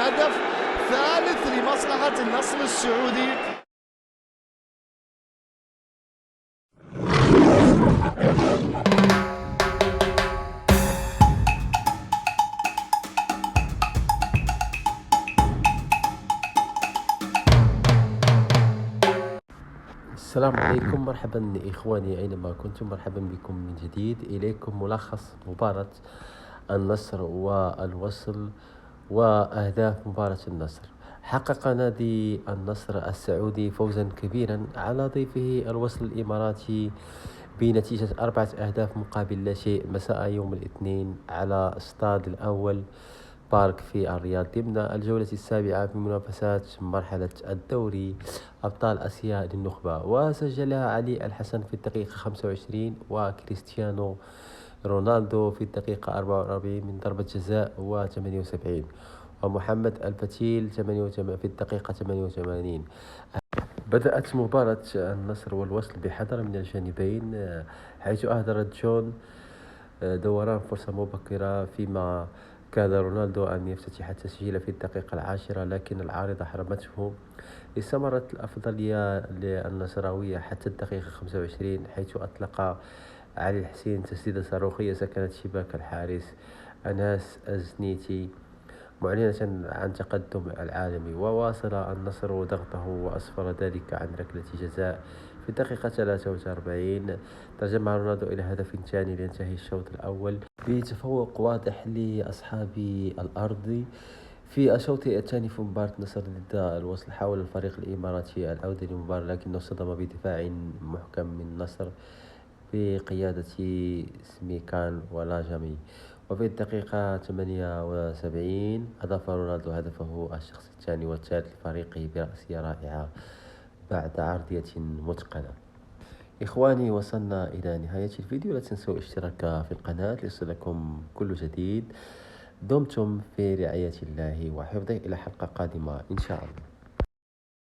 هدف ثالث لمصلحة النصر السعودي. السلام عليكم، مرحبا إخواني أينما كنتم، مرحبا بكم من جديد. إليكم ملخص مباراة النصر والوصل وأهداف مباراة النصر. حقق نادي النصر السعودي فوزا كبيرا على ضيفه الوصل الإماراتي بنتيجة 4 أهداف مقابل لا شيء مساء يوم الاثنين على استاد الأول بارك في الرياض ضمن الجولة السابعة في منافسات مرحلة الدوري أبطال آسيا للنخبة. وسجلها علي الحسن في الدقيقة 25 وكريستيانو رونالدو في الدقيقة 44 من ضربة جزاء و78، ومحمد الفتيل في الدقيقة 88. بدأت مباراة النصر والوصل بحذر من الجانبين، حيث أهدر جون دوران فرصة مبكرة، فيما كاد رونالدو أن يفتتح التسجيل في الدقيقة 10، لكن العارضة حرمته. استمرت الأفضلية للنصراوية حتى الدقيقة 25، حيث أطلق علي الحسين تسديدة صاروخية سكنت شباك الحارس أناس الزنيتي معلنة عن تقدم العالمي. وواصل النصر ضغطه وأسفر ذلك عن ركلة جزاء في الدقيقة 43. ترجمها رونالدو إلى هدف ثاني لينتهي الشوط الأول بتفوق واضح لأصحاب الأرض. في الشوط الثاني في مباراة النصر ضد الوصل، حاول الفريق الإماراتي العودة للمباراة، لكنه صدم بدفاع محكم من النصر بقيادة سميكان ولاجامي. وفي الدقيقة 78 أضاف رونالدو هدفه الشخصي الثاني والثالث لفريقه برأسية رائعة بعد عرضية متقنة. إخواني، وصلنا إلى نهاية الفيديو، لا تنسوا الاشتراك في القناة ليصلكم كل جديد. دمتم في رعاية الله وحفظه، إلى حلقة قادمة إن شاء الله.